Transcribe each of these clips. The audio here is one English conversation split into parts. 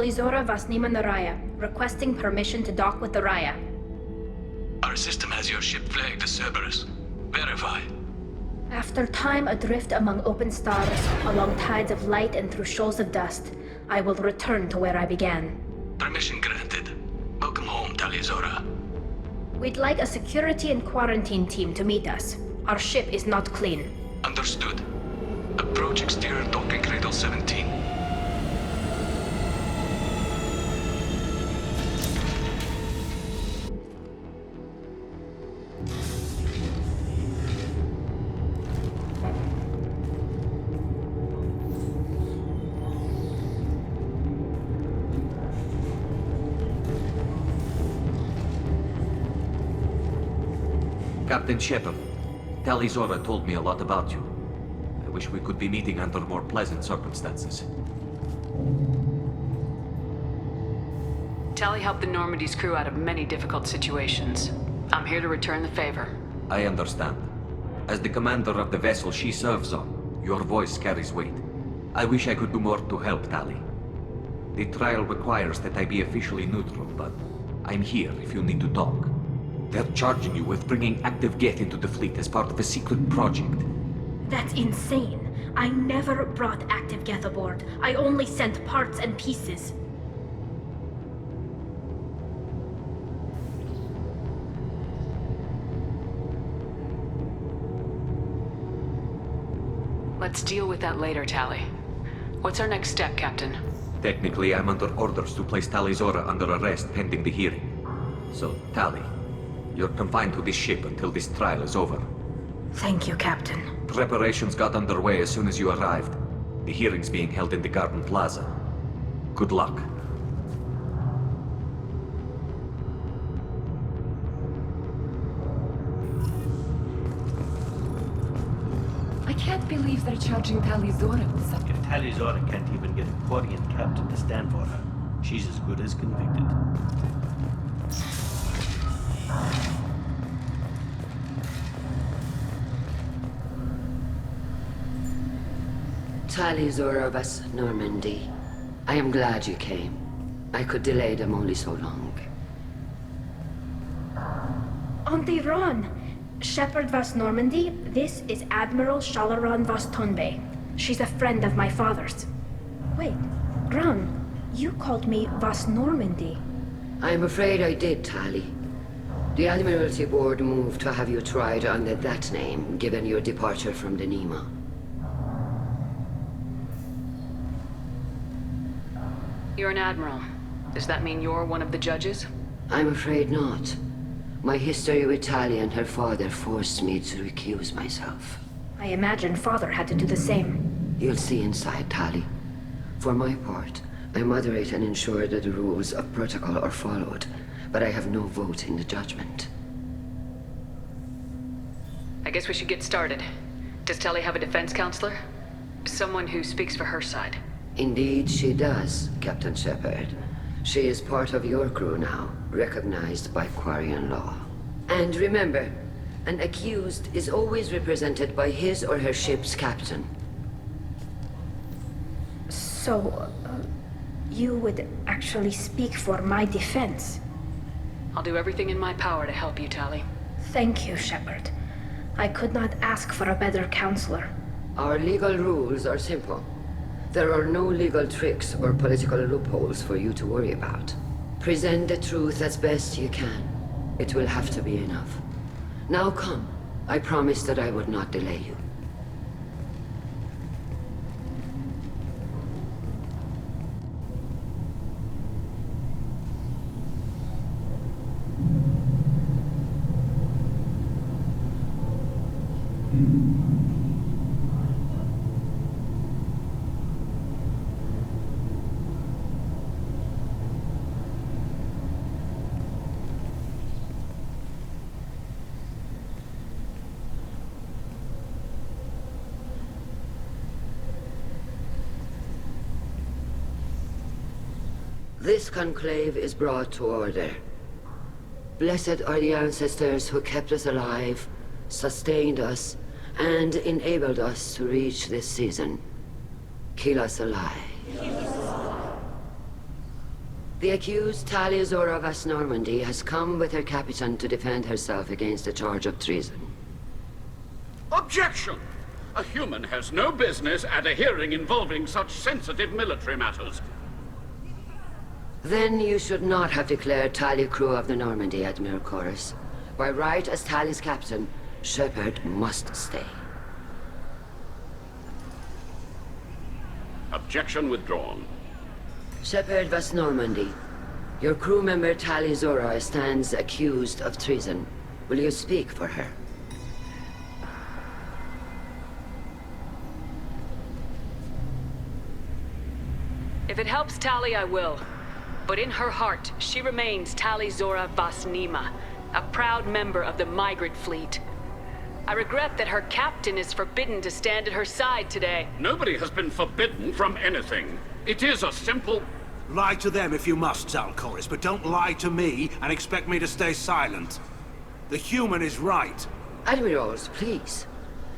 Talizora Vasnima Naraya, requesting permission to dock with the Raya. Our system has your ship flagged as Cerberus. Verify. After time adrift among open stars, along tides of light and through shoals of dust, I will return to where I began. Permission granted. Welcome home, Talizora. We'd like a security and quarantine team to meet us. Our ship is not clean. Understood. Approach exterior docking cradle 17. Captain Shepard, Talizora told me a lot about you. I wish we could be meeting under more pleasant circumstances. Tali helped the Normandy's crew out of many difficult situations. I'm here to return the favor. I understand. As the commander of the vessel she serves on, your voice carries weight. I wish I could do more to help Tali. The trial requires that I be officially neutral, but I'm here if you need to talk. They're charging you with bringing active Geth into the fleet as part of a secret project. That's insane. I never brought active Geth aboard. I only sent parts and pieces. Let's deal with that later, Tali. What's our next step, Captain? Technically, I'm under orders to place Talizora under arrest pending the hearing. So, Tali, you're confined to this ship until this trial is over. Thank you, Captain. Preparations got underway as soon as you arrived. The hearing's being held in the Garden Plaza. Good luck. I can't believe they're charging Talizora with something. If Talizora can't even get a Quarian captain to stand for her, she's as good as convicted. Talizora vas Normandy. I am glad you came. I could delay them only so long. Auntie Ron! Shepard Vas Normandy, this is Admiral Shalaran Vas Tonbe. She's a friend of my father's. Wait, Ron, you called me Vas Normandy. I'm afraid I did, Tali. The Admiralty Board moved to have you tried under that name, given your departure from the Nima. You're an admiral. Does that mean you're one of the judges? I'm afraid not. My history with Tali and her father forced me to recuse myself. I imagine father had to do the same. You'll see inside, Tali. For my part, I moderate and ensure that the rules of protocol are followed, but I have no vote in the judgment. I guess we should get started. Does Tali have a defense counselor? Someone who speaks for her side. Indeed she does, Captain Shepard. She is part of your crew now, recognized by Quarian law. And remember, an accused is always represented by his or her ship's captain. So, you would actually speak for my defense? I'll do everything in my power to help you, Tali. Thank you, Shepard. I could not ask for a better counselor. Our legal rules are simple. There are no legal tricks or political loopholes for you to worry about. Present the truth as best you can. It will have to be enough. Now come. I promised that I would not delay you. This conclave is brought to order. Blessed are the ancestors who kept us alive, sustained us, and enabled us to reach this season. Keep us alive. The accused Talia Zora Vas Normandy has come with her captain to defend herself against a charge of treason. Objection! A human has no business at a hearing involving such sensitive military matters. Then you should not have declared Talia crew of the Normandy, Admiral Chorus. By right as Talia's captain, Shepard must stay. Objection withdrawn. Shepard Vas Normandy, your crew member Talia Zora stands accused of treason. Will you speak for her? If it helps Tali, I will. But in her heart, she remains Tali Zora Vas Nima, a proud member of the migrant fleet. I regret that her captain is forbidden to stand at her side today. Nobody has been forbidden from anything. It is a simple... Lie to them if you must, Zalcoris, but don't lie to me and expect me to stay silent. The human is right. Admirals, please.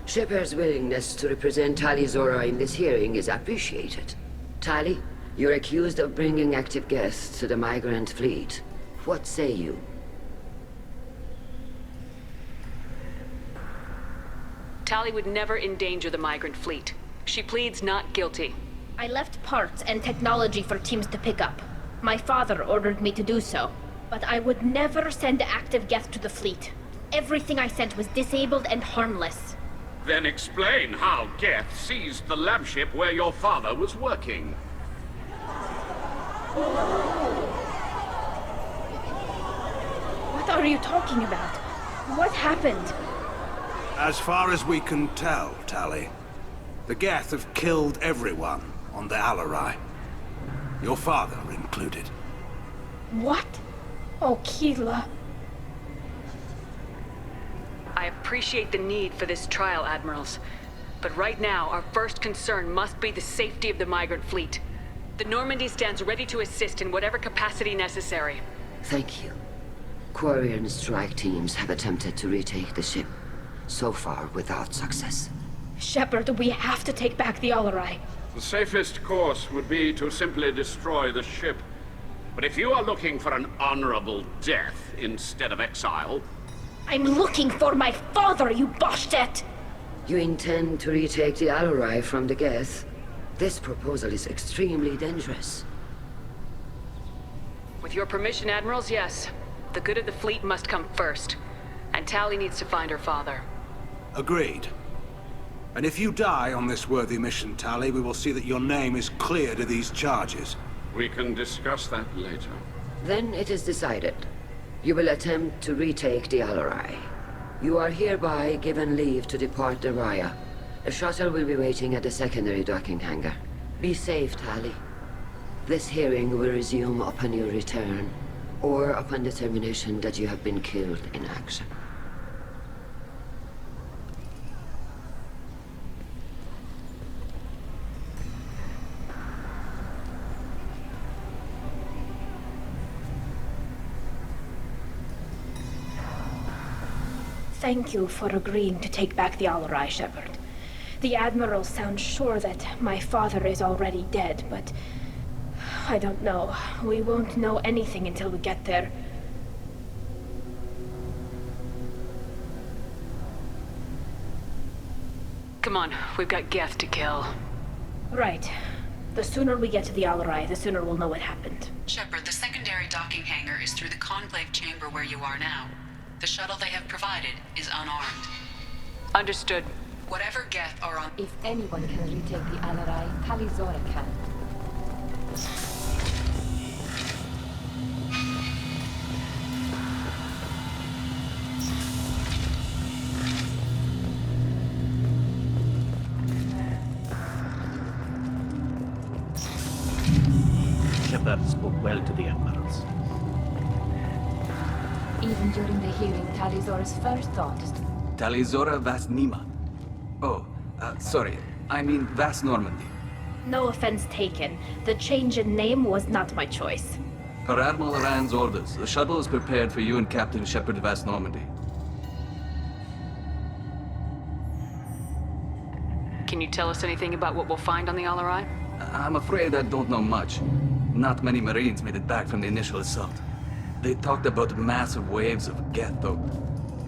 Shepard's willingness to represent Tali Zora in this hearing is appreciated. Tali, you're accused of bringing active guests to the migrant fleet. What say you? Tali would never endanger the migrant fleet. She pleads not guilty. I left parts and technology for teams to pick up. My father ordered me to do so. But I would never send active guests to the fleet. Everything I sent was disabled and harmless. Then explain how Geth seized the lab ship where your father was working. What are you talking about? What happened? As far as we can tell, Tali, the Geth have killed everyone on the Alarai. Your father included. What? Oh, Keela. I appreciate the need for this trial, Admirals. But right now, our first concern must be the safety of the migrant fleet. The Normandy stands ready to assist in whatever capacity necessary. Thank you. Quarian strike teams have attempted to retake the ship, so far without success. Shepard, we have to take back the Alarai. The safest course would be to simply destroy the ship. But if you are looking for an honorable death instead of exile... I'm looking for my father, you bastet! You intend to retake the Alarai from the Geth? This proposal is extremely dangerous. With your permission, Admirals, yes. The good of the fleet must come first. And Tali needs to find her father. Agreed. And if you die on this worthy mission, Tali, we will see that your name is cleared of these charges. We can discuss that later. Then it is decided. You will attempt to retake the Alarai. You are hereby given leave to depart the Raya. A shuttle will be waiting at the secondary docking hangar. Be safe, Tali. This hearing will resume upon your return, or upon determination that you have been killed in action. Thank you for agreeing to take back the Alarai, Shepard. The Admiral sounds sure that my father is already dead, but... I don't know. We won't know anything until we get there. Come on, we've got Geth to kill. Right. The sooner we get to the Alarai, the sooner we'll know what happened. Shepard, the secondary docking hangar is through the conclave chamber where you are now. The shuttle they have provided is unarmed. Understood. Whatever Geth are on... If anyone can retake the Alarai, Tali Zora can. Shepard spoke well to the Admirals. Even during the hearing, Tali Zora's first thought is to... Tali Zora Vas Nima. Oh, sorry. I mean Vas Normandy. No offense taken. The change in name was not my choice. Per Admiral Rand's orders, the shuttle is prepared for you and Captain Shepard Vas Normandy. Can you tell us anything about what we'll find on the Alarai? I'm afraid I don't know much. Not many Marines made it back from the initial assault. They talked about massive waves of Geth, though.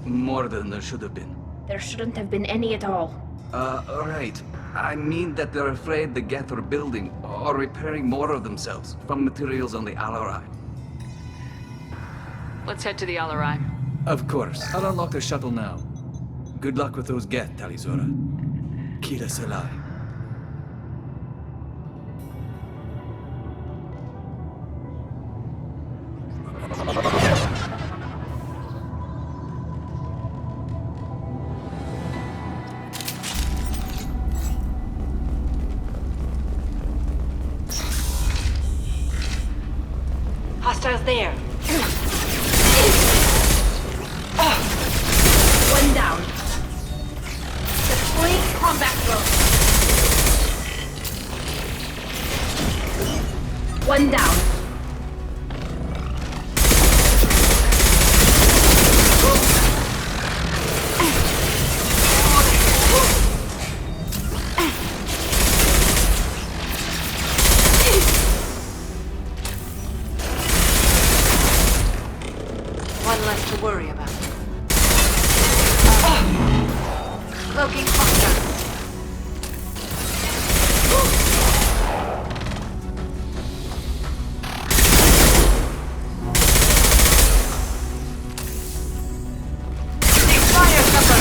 More than there should have been. There shouldn't have been any at all. Right. I mean that they're afraid the Geth are building or repairing more of themselves from materials on the Alarai. Let's head to the Alarai. Of course. I'll unlock the shuttle now. Good luck with those Geth, Tali Zora. Kira Selai. Hostiles there. One down. Deploying combat drone. One down. One less to worry about. Cloaking hostile. Fire cover.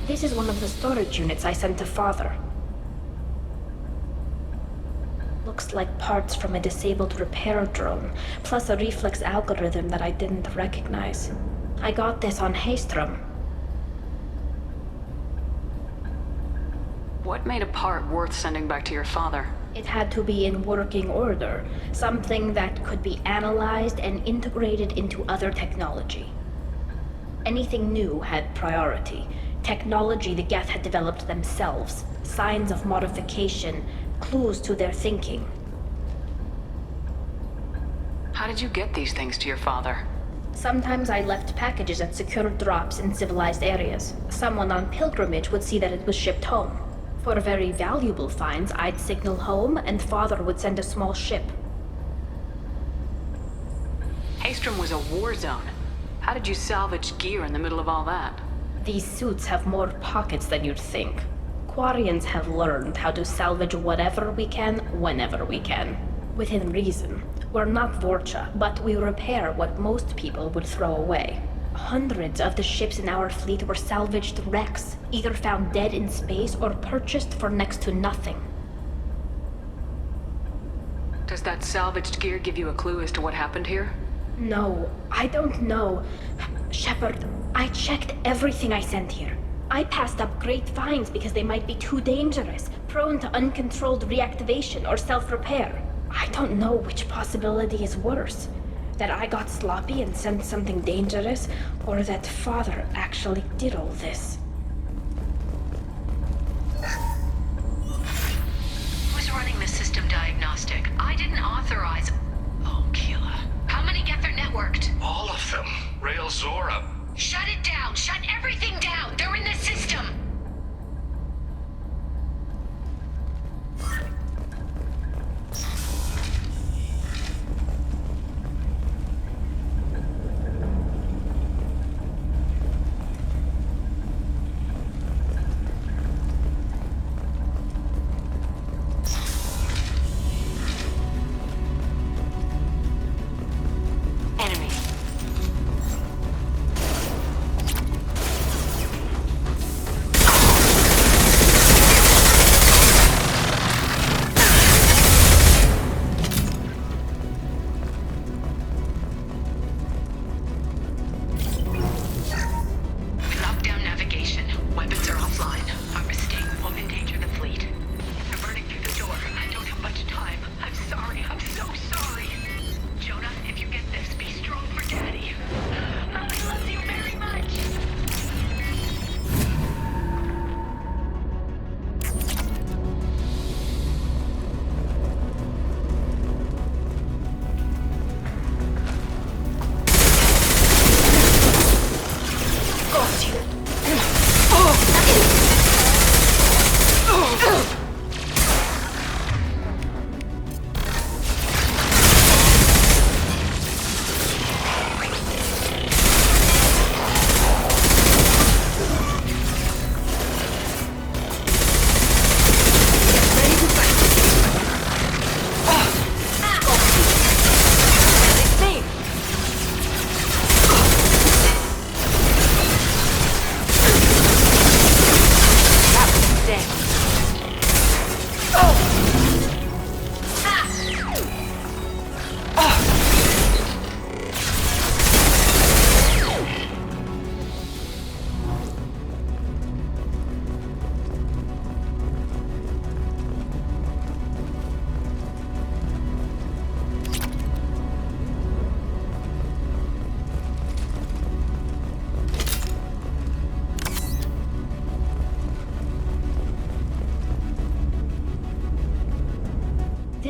This is one of the storage units I sent to Father. Looks like parts from a disabled repair drone, plus a reflex algorithm that I didn't recognize. I got this on Haystrom. What made a part worth sending back to your father? It had to be in working order, something that could be analyzed and integrated into other technology. Anything new had priority. Technology the Geth had developed themselves, signs of modification, clues to their thinking. How did you get these things to your father? Sometimes I left packages at secured drops in civilized areas. Someone on pilgrimage would see that it was shipped home. For very valuable finds, I'd signal home, and Father would send a small ship. Haystrom was a war zone. How did you salvage gear in the middle of all that? These suits have more pockets than you'd think. Quarians have learned how to salvage whatever we can, whenever we can. Within reason. We're not Vorcha, but we repair what most people would throw away. Hundreds of the ships in our fleet were salvaged wrecks, either found dead in space or purchased for next to nothing. Does that salvaged gear give you a clue as to what happened here? No, I don't know. Shepard, I checked everything I sent here. I passed up great finds because they might be too dangerous, prone to uncontrolled reactivation or self-repair. I don't know which possibility is worse. That I got sloppy and sent something dangerous, or that Father actually did all this. Who's running the system diagnostic? I didn't authorize. Oh, Keela. How many Geth are networked? All of them. Rail Zora. Shut it down! Shut everything down! They're in the system!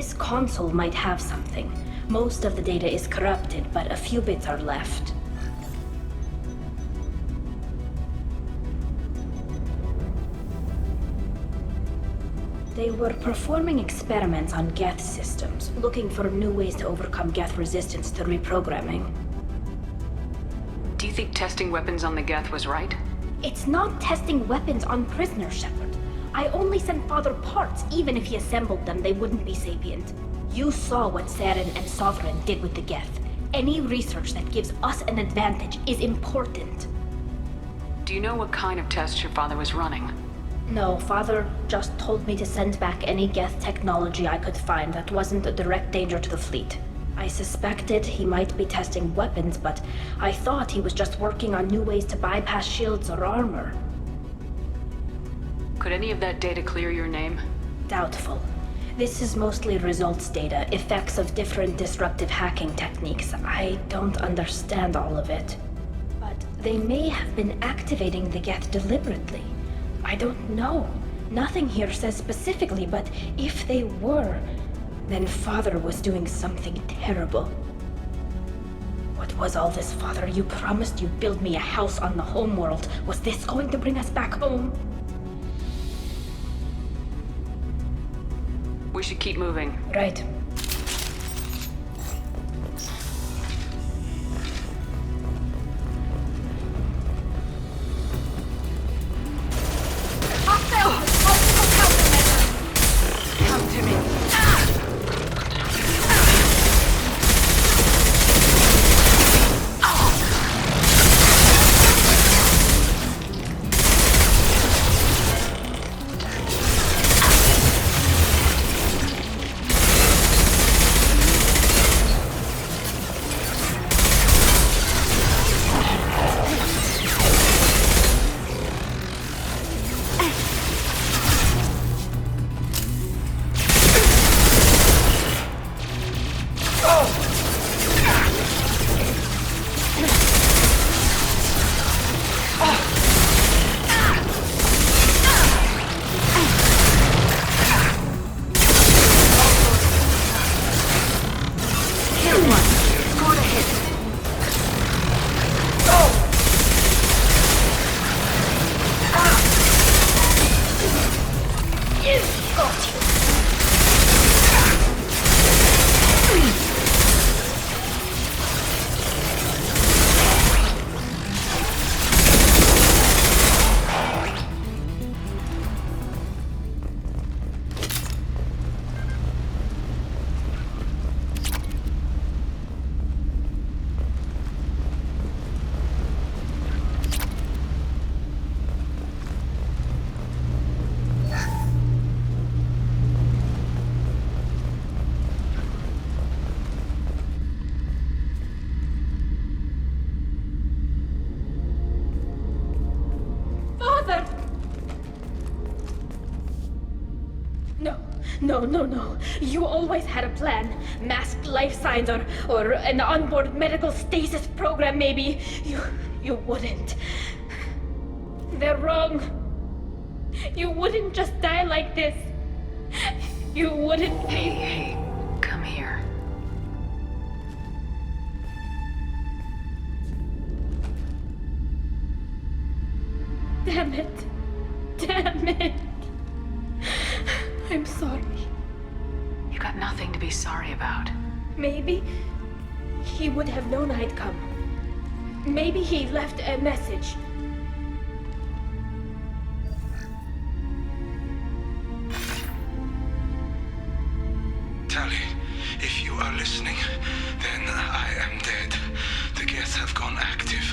This console might have something. Most of the data is corrupted, but a few bits are left. They were performing experiments on Geth systems, looking for new ways to overcome Geth resistance to reprogramming. Do you think testing weapons on the Geth was right? It's not testing weapons on prisoners, Shepard. I only sent Father parts. Even if he assembled them, they wouldn't be sapient. You saw what Saren and Sovereign did with the Geth. Any research that gives us an advantage is important. Do you know what kind of tests your father was running? No, Father just told me to send back any Geth technology I could find that wasn't a direct danger to the fleet. I suspected he might be testing weapons, but I thought he was just working on new ways to bypass shields or armor. Could any of that data clear your name? Doubtful. This is mostly results data, effects of different disruptive hacking techniques. I don't understand all of it. But they may have been activating the Geth deliberately. I don't know. Nothing here says specifically, but if they were, then Father was doing something terrible. What was all this, Father? You promised you'd build me a house on the homeworld. Was this going to bring us back home? We should keep moving. Right. No. You always had a plan. Masked life signs or an onboard medical stasis program, maybe. You wouldn't. They're wrong. You wouldn't just die like this. You wouldn't. Hey, come here. Damn it. I'm sorry. You got nothing to be sorry about. Maybe he would have known I'd come. Maybe he left a message. Tali, if you are listening, then I am dead. The Geth have gone active.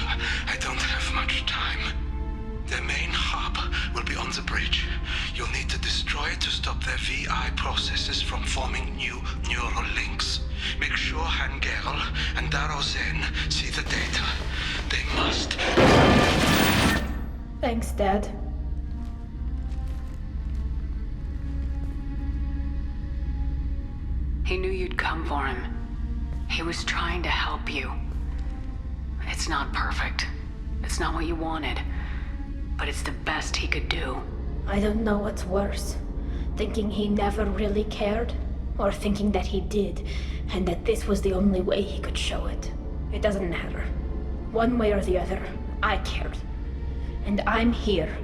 I don't have much time. The main hub will be on the bridge. You'll need to destroy it to stop their VI processes from forming new neural links. Make sure Hangerl and Daro Zen see the data. They must. Thanks, Dad. He knew you'd come for him. He was trying to help you. It's not perfect. It's not what you wanted. But it's the best he could do. I don't know what's worse. Thinking he never really cared, or thinking that he did, and that this was the only way he could show it. It doesn't matter. One way or the other, I cared. And I'm here.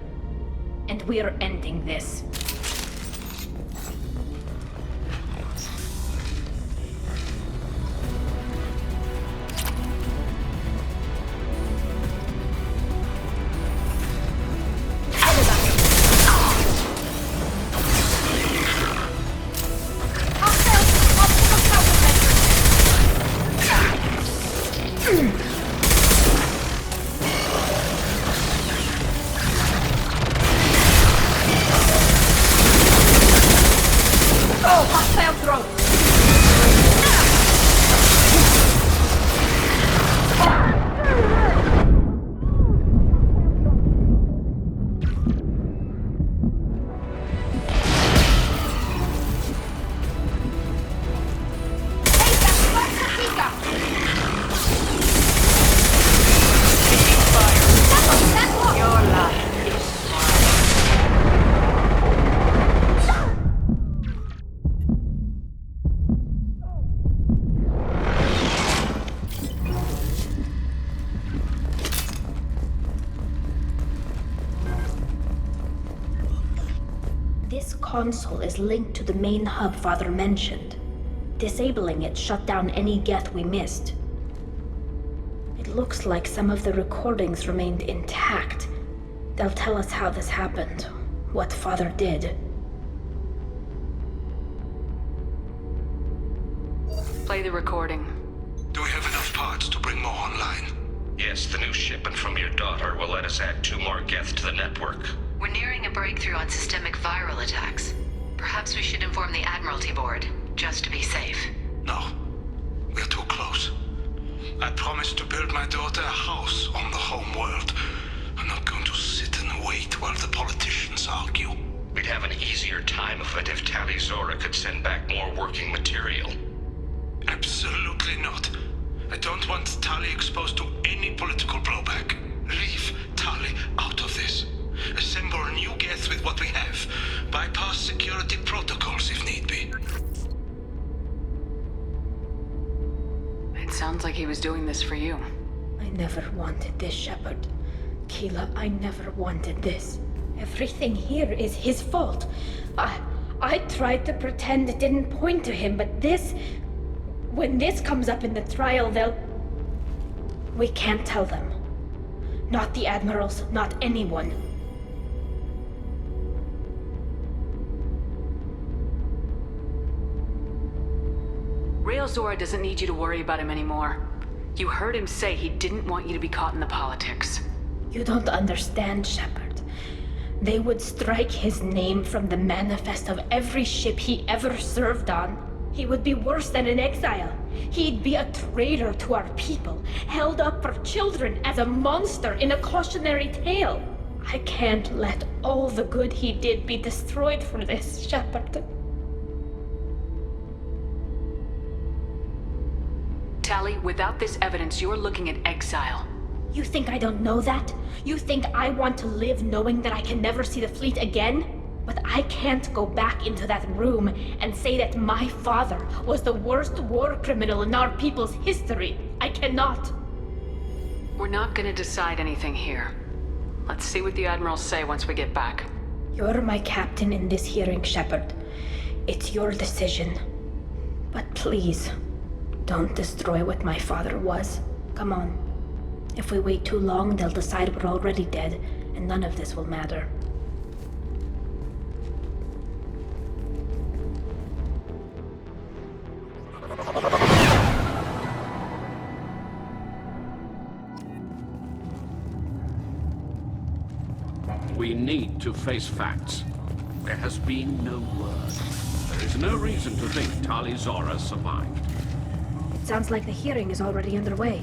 And we're ending this. This console is linked to the main hub Father mentioned. Disabling it shut down any Geth we missed. It looks like some of the recordings remained intact. They'll tell us how this happened, what Father did. Play the recording. Do we have enough parts to bring more online? Yes, the new shipment from your daughter will let us add 2 more Geth to the network. We're nearing a breakthrough on systemic viral attacks. Perhaps we should inform the Admiralty Board, just to be safe. No. We're too close. I promised to build my daughter a house on the home world. I'm not going to sit and wait while the politicians argue. We'd have an easier time of it if Tali Zora could send back more working material. Absolutely not. I don't want Tali exposed to any political blowback. Leave Tali out of this. Assemble new Geth with what we have. Bypass security protocols if need be. It sounds like he was doing this for you. I never wanted this, Shepard. Keela, I never wanted this. Everything here is his fault. I tried to pretend it didn't point to him, but this... When this comes up in the trial, they'll... We can't tell them. Not the Admirals, not anyone. Rael Zora doesn't need you to worry about him anymore. You heard him say he didn't want you to be caught in the politics. You don't understand, Shepard. They would strike his name from the manifest of every ship he ever served on. He would be worse than an exile. He'd be a traitor to our people, held up for children as a monster in a cautionary tale. I can't let all the good he did be destroyed for this, Shepard. Tali, without this evidence, you're looking at exile. You think I don't know that? You think I want to live knowing that I can never see the fleet again? But I can't go back into that room and say that my father was the worst war criminal in our people's history. I cannot. We're not gonna decide anything here. Let's see what the Admirals say once we get back. You're my captain in this hearing, Shepard. It's your decision. But please, don't destroy what my father was. Come on. If we wait too long, they'll decide we're already dead, and none of this will matter. We need to face facts. There has been no word. There is no reason to think Tali Zora survived. It sounds like the hearing is already underway.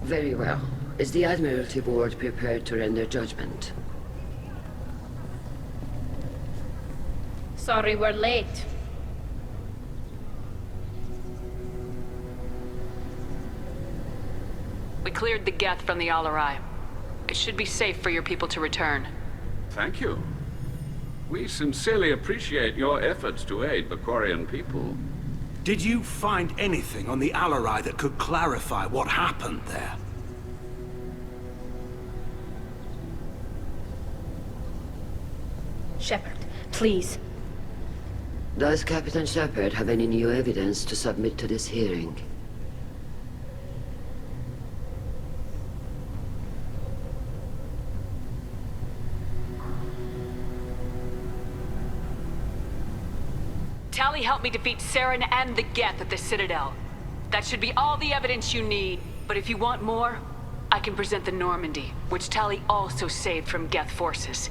Very well. Is the Admiralty Board prepared to render judgment? Sorry we're late. We cleared the Geth from the Alarai. It should be safe for your people to return. Thank you. We sincerely appreciate your efforts to aid the Quarian people. Did you find anything on the Alarai that could clarify what happened there? Shepard, please. Does Captain Shepard have any new evidence to submit to this hearing? Tali helped me defeat Saren and the Geth at the Citadel. That should be all the evidence you need. But if you want more, I can present the Normandy, which Tali also saved from Geth forces,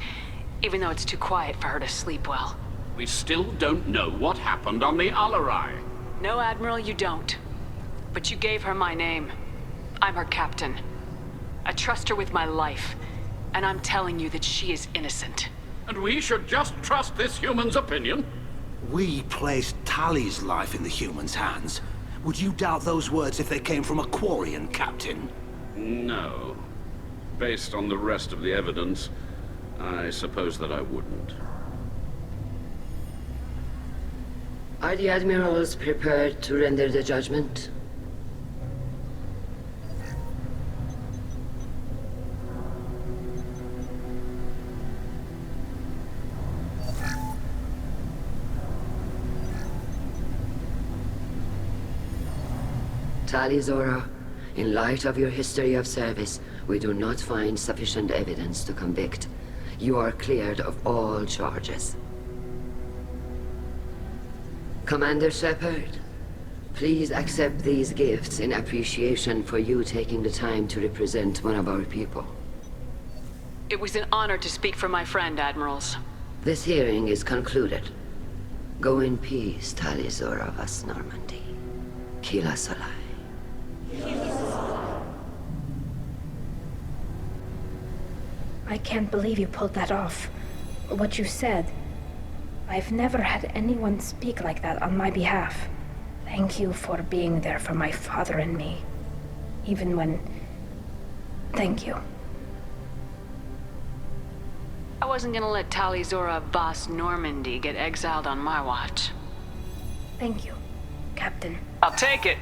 even though it's too quiet for her to sleep well. We still don't know what happened on the Alarai. No, Admiral, you don't. But you gave her my name. I'm her captain. I trust her with my life, and I'm telling you that she is innocent. And we should just trust this human's opinion? We placed Tali's life in the humans' hands. Would you doubt those words if they came from a Quarian, Captain? No. Based on the rest of the evidence, I suppose that I wouldn't. Are the Admirals prepared to render the judgment? Tali Zora, in light of your history of service, we do not find sufficient evidence to convict. You are cleared of all charges. Commander Shepard, please accept these gifts in appreciation for you taking the time to represent one of our people. It was an honor to speak for my friend, Admirals. This hearing is concluded. Go in peace, Tali Zora Vas Normandy. Kila Solai. I can't believe you pulled that off. What you said. I've never had anyone speak like that on my behalf. Thank you for being there for my father and me. Even when... Thank you. I wasn't gonna let Tali Zora Vas Normandy get exiled on my watch. Thank you, Captain. I'll take it.